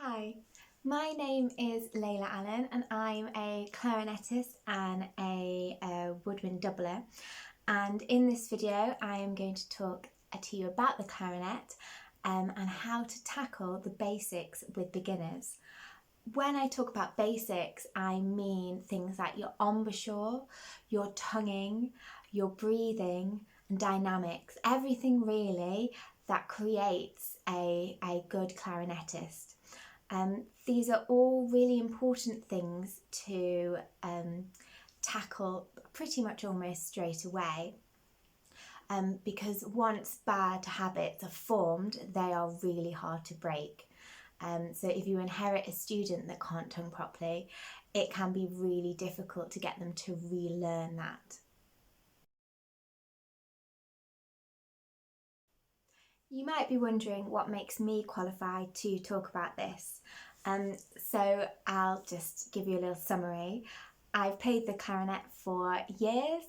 Hi, my name is Layla Allen and I'm a clarinetist and a woodwind doubler, and in this video I am going to talk to you about the clarinet and how to tackle the basics with beginners. When I talk about basics, I mean things like your embouchure, your tonguing, your breathing and dynamics, everything really that creates a good clarinetist. These are all really important things to tackle pretty much almost straight away, because once bad habits are formed, they are really hard to break. So if you inherit a student that can't tongue properly, it can be really difficult to get them to relearn that. You might be wondering what makes me qualified to talk about this. So I'll just give you a little summary. I've played the clarinet for years,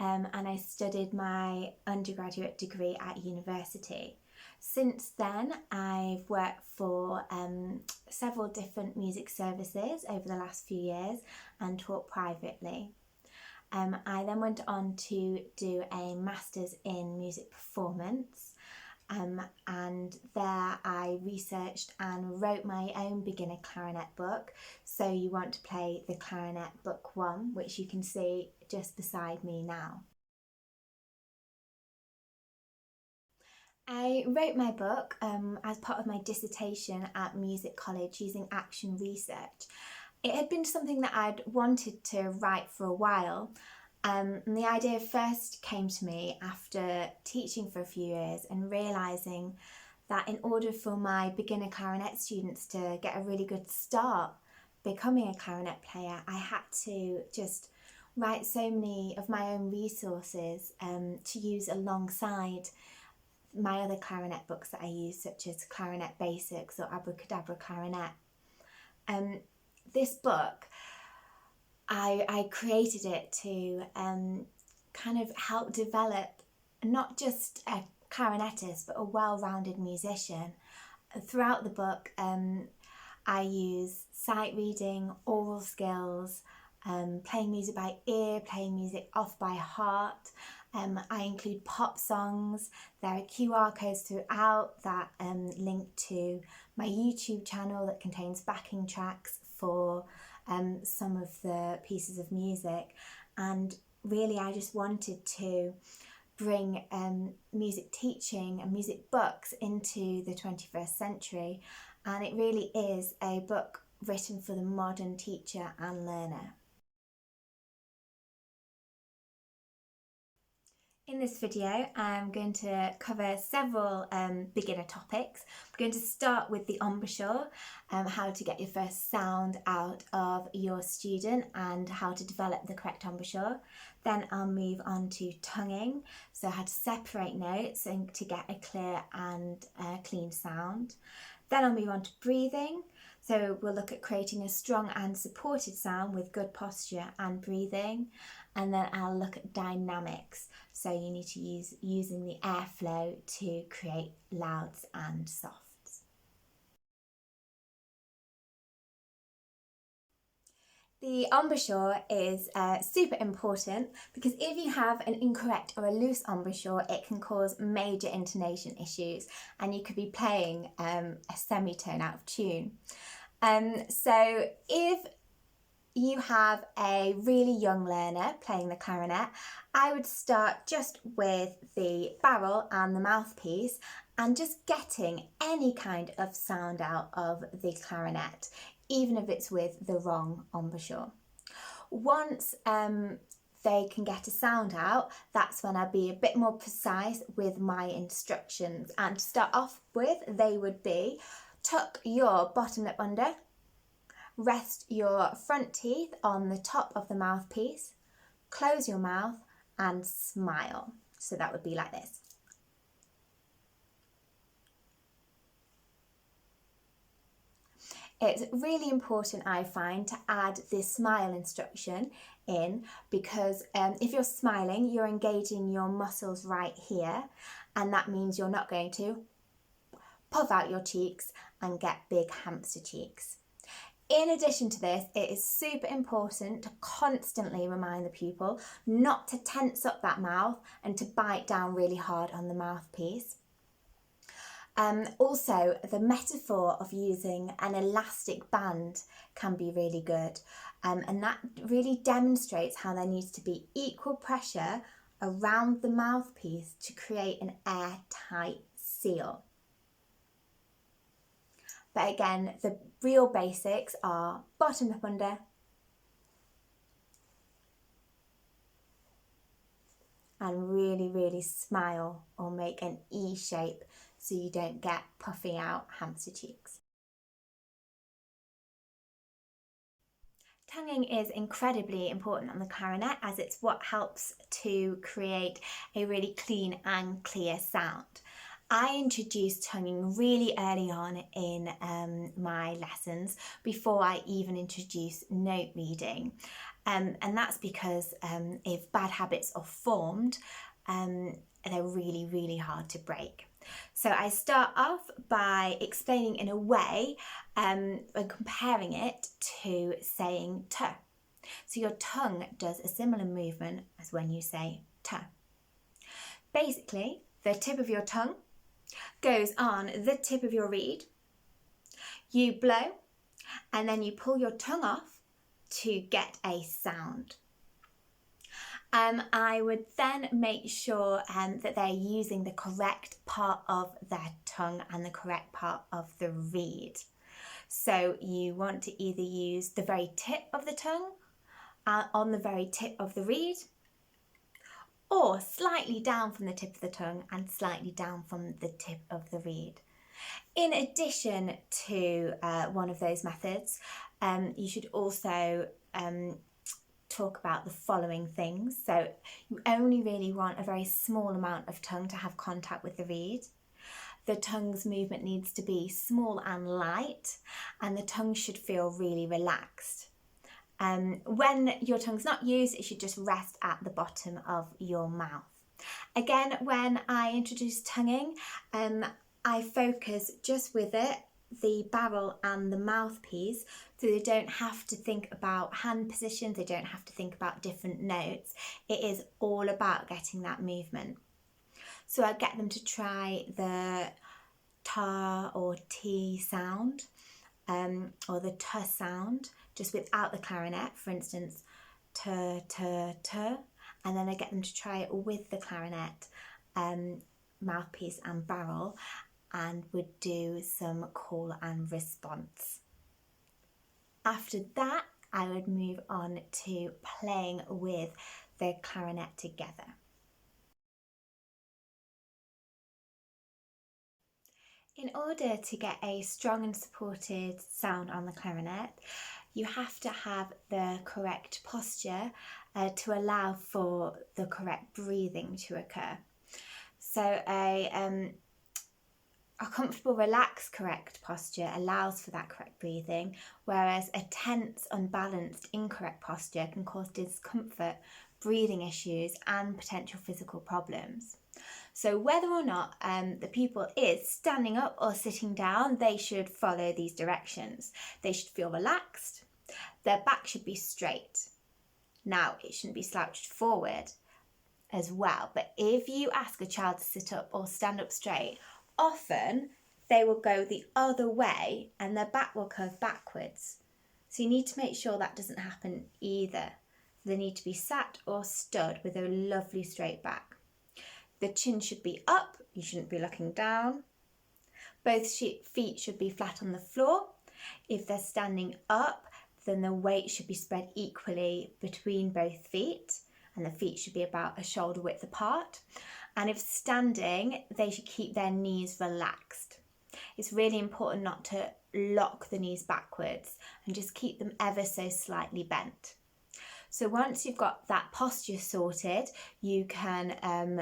and I studied my undergraduate degree at university. Since then, I've worked for several different music services over the last few years and taught privately. I then went on to do a master's in music performance. And there I researched and wrote my own beginner clarinet book. So you want to play the clarinet book 1, which you can see just beside me now. I wrote my book as part of my dissertation at music college using action research. It had been something that I'd wanted to write for a while. And the idea first came to me after teaching for a few years and realising that in order for my beginner clarinet students to get a really good start becoming a clarinet player, I had to just write so many of my own resources to use alongside my other clarinet books that I use, such as Clarinet Basics or Abracadabra Clarinet. This book, I created it to kind of help develop not just a clarinetist but a well-rounded musician. Throughout the book I use sight reading, oral skills, playing music by ear, playing music off by heart. I include pop songs. There are QR codes throughout that link to my YouTube channel that contains backing tracks for some of the pieces of music. And really I just wanted to bring music teaching and music books into the 21st century, and it really is a book written for the modern teacher and learner. In this video, I'm going to cover several beginner topics. I'm going to start with the embouchure, how to get your first sound out of your student and how to develop the correct embouchure. Then I'll move on to tonguing, so how to separate notes and to get a clear and clean sound. Then I'll move on to breathing. So we'll look at creating a strong and supported sound with good posture and breathing. And then I'll look at dynamics. So you need to use using the airflow to create louds and softs. The embouchure is super important because if you have an incorrect or a loose embouchure, it can cause major intonation issues and you could be playing a semitone out of tune. So if you have a really young learner playing the clarinet, I would start just with the barrel and the mouthpiece and just getting any kind of sound out of the clarinet, even if it's with the wrong embouchure. Once they can get a sound out, that's when I'll be a bit more precise with my instructions. And to start off with, they would be: tuck your bottom lip under, rest your front teeth on the top of the mouthpiece, close your mouth and smile. So that would be like this. It's really important, I find, to add this smile instruction in because if you're smiling, you're engaging your muscles right here, and that means you're not going to puff out your cheeks and get big hamster cheeks. In addition to this, it is super important to constantly remind the pupil not to tense up that mouth and to bite down really hard on the mouthpiece. Also, the metaphor of using an elastic band can be really good, and that really demonstrates how there needs to be equal pressure around the mouthpiece to create an airtight seal. But again, the real basics are bottom up under and really smile or make an E shape so you don't get puffing out hamster cheeks. Tonguing is incredibly important on the clarinet as it's what helps to create a really clean and clear sound. I introduced tonguing really early on in my lessons before I even introduced note reading. And that's because if bad habits are formed, they're really hard to break. So I start off by explaining in a way and comparing it to saying t. So your tongue does a similar movement as when you say t. Basically, the tip of your tongue goes on the tip of your reed. You blow and then you pull your tongue off to get a sound. I would then make sure that they're using the correct part of their tongue and the correct part of the reed. So you want to either use the very tip of the tongue on the very tip of the reed, or slightly down from the tip of the tongue and slightly down from the tip of the reed. In addition to one of those methods, you should also talk about the following things. So you only really want a very small amount of tongue to have contact with the reed. The tongue's movement needs to be small and light, and the tongue should feel really relaxed. When your tongue's not used, it should just rest at the bottom of your mouth. Again, when I introduce tonguing, I focus just with it, the barrel and the mouthpiece, so they don't have to think about hand positions, they don't have to think about different notes. It is all about getting that movement. So I get them to try the ta or t sound, or the t sound, just without the clarinet, for instance, t, t, t, and then I get them to try it with the clarinet, mouthpiece and barrel, and would do some call and response. After that, I would move on to playing with the clarinet together. In order to get a strong and supported sound on the clarinet, you have to have the correct posture to allow for the correct breathing to occur. So a comfortable, relaxed, correct posture allows for that correct breathing, whereas a tense, unbalanced, incorrect posture can cause discomfort, breathing issues, and potential physical problems. So whether or not the pupil is standing up or sitting down, they should follow these directions. They should feel relaxed. Their back should be straight. Now, it shouldn't be slouched forward as well, but if you ask a child to sit up or stand up straight, often they will go the other way and their back will curve backwards. So you need to make sure that doesn't happen either. They need to be sat or stood with a lovely straight back. The chin should be up, you shouldn't be looking down. Both feet should be flat on the floor. If they're standing up, then the weight should be spread equally between both feet, and the feet should be about a shoulder width apart. And if standing, they should keep their knees relaxed. It's really important not to lock the knees backwards and just keep them ever so slightly bent. So once you've got that posture sorted, you can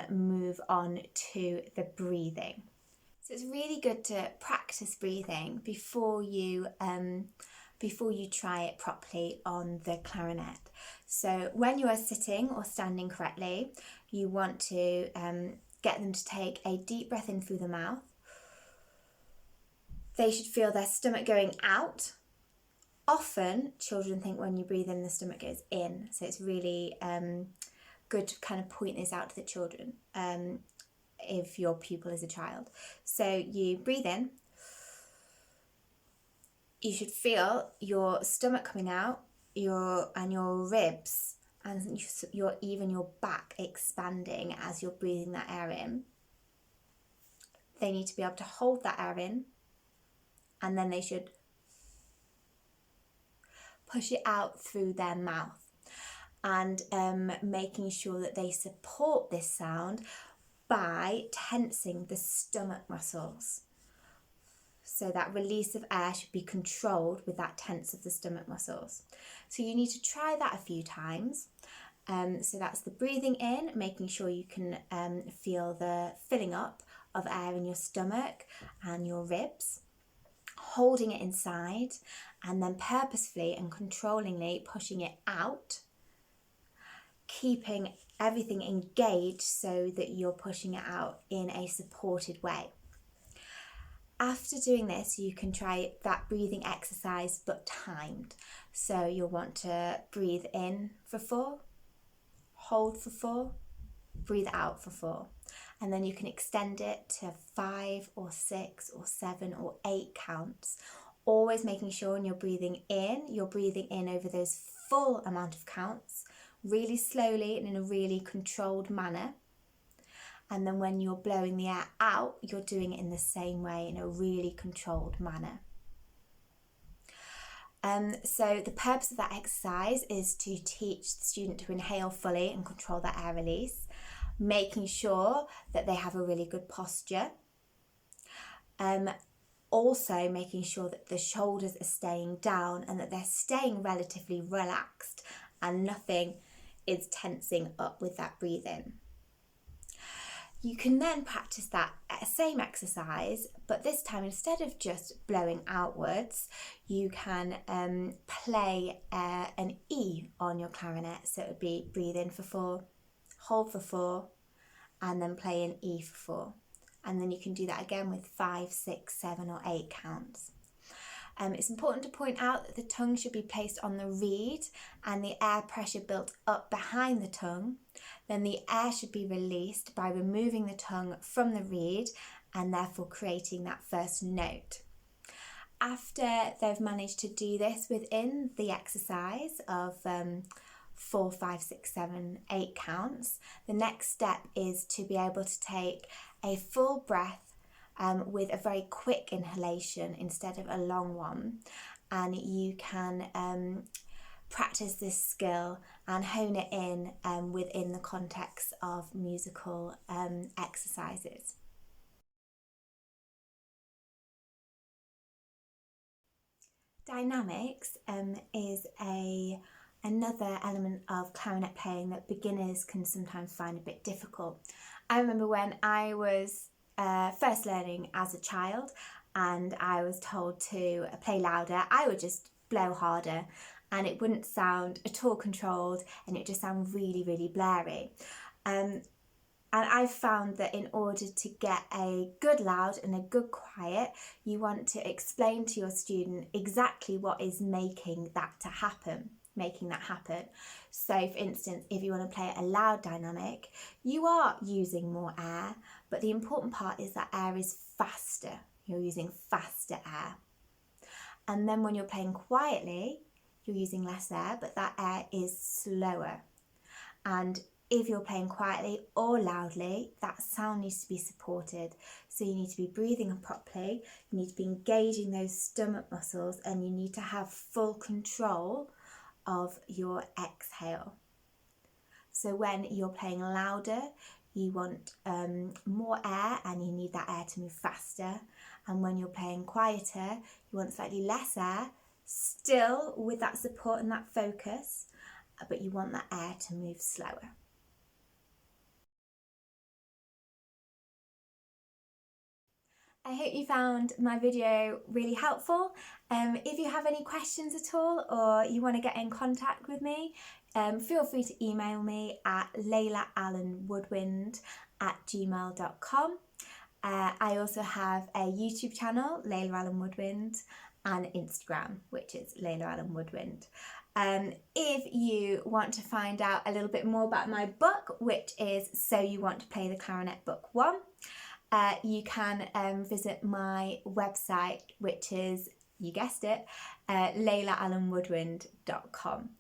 move on to the breathing. So it's really good to practice breathing before you try it properly on the clarinet. So when you are sitting or standing correctly, you want to get them to take a deep breath in through the mouth, They should feel their stomach going out. Often children think when you breathe in the stomach goes in, so it's really good to kind of point this out to the children if your pupil is a child. So you breathe in, you should feel your stomach coming out, your ribs and your back expanding as you're breathing that air in. They need to be able to hold that air in, and then they should push it out through their mouth, and making sure that they support this sound by tensing the stomach muscles. So that release of air should be controlled with that tense of the stomach muscles. So you need to try that a few times. So that's the breathing in, making sure you can feel the filling up of air in your stomach and your ribs, holding it inside, and then purposefully and controllingly pushing it out, keeping everything engaged so that you're pushing it out in a supported way. After doing this, you can try that breathing exercise but timed. So you'll want to breathe in for 4, hold for 4, breathe out for 4. And then you can extend it to 5 or 6 or 7 or 8 counts. Always making sure when you're breathing in over those full amount of counts, really slowly and in a really controlled manner. And then when you're blowing the air out, you're doing it in the same way in a really controlled manner. So the purpose of that exercise is to teach the student to inhale fully and control that air release, making sure that they have a really good posture. Also making sure that the shoulders are staying down and that they're staying relatively relaxed and nothing is tensing up with that breathing. You can then practice that same exercise, but this time instead of just blowing outwards, you can play an E on your clarinet. So it would be breathe in for 4, hold for 4, and then play an E for 4. And then you can do that again with 5, 6, 7 or 8 counts. It's important to point out that the tongue should be placed on the reed and the air pressure built up behind the tongue. Then the air should be released by removing the tongue from the reed and therefore creating that first note. After they've managed to do this within the exercise of 4, 5, 6, 7, 8 counts, the next step is to be able to take a full breath with a very quick inhalation instead of a long one, and you can practice this skill and hone it in within the context of musical exercises. Dynamics is another element of clarinet playing that beginners can sometimes find a bit difficult. I remember when I was first learning as a child and I was told to play louder, I would just blow harder and it wouldn't sound at all controlled and it would just sound really, really blurry. And I've found that in order to get a good loud and a good quiet, you want to explain to your student exactly what is making that happen. So for instance, if you want to play a loud dynamic, you are using more air, but the important part is that air is faster. You're using faster air. And then when you're playing quietly, you're using less air, but that air is slower. And if you're playing quietly or loudly, that sound needs to be supported. So you need to be breathing properly, you need to be engaging those stomach muscles, and you need to have full control of your exhale. So when you're playing louder, you want more air and you need that air to move faster. And when you're playing quieter, you want slightly less air, still with that support and that focus, but you want that air to move slower. I hope you found my video really helpful. If you have any questions at all or you want to get in contact with me, feel free to email me at leilaallenwoodwind@gmail.com. I also have a YouTube channel, Layla Allen Woodwind, and Instagram, which is Layla Allen Woodwind. If you want to find out a little bit more about my book, which is So You Want to Play the Clarinet Book 1, you can visit my website, which is, you guessed it, laylaallenwoodwind.com.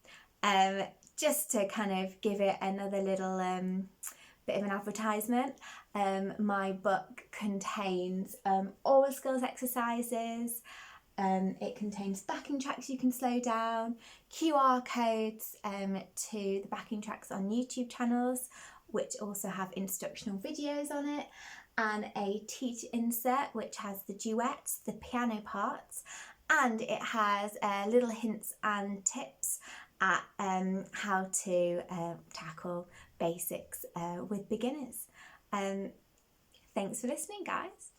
Just to kind of give it another little bit of an advertisement, my book contains oral skills exercises. It contains backing tracks you can slow down, QR codes to the backing tracks on YouTube channels, which also have instructional videos on it, and a teacher insert which has the duets, the piano parts, and it has little hints and tips at how to tackle basics with beginners. Thanks for listening, guys.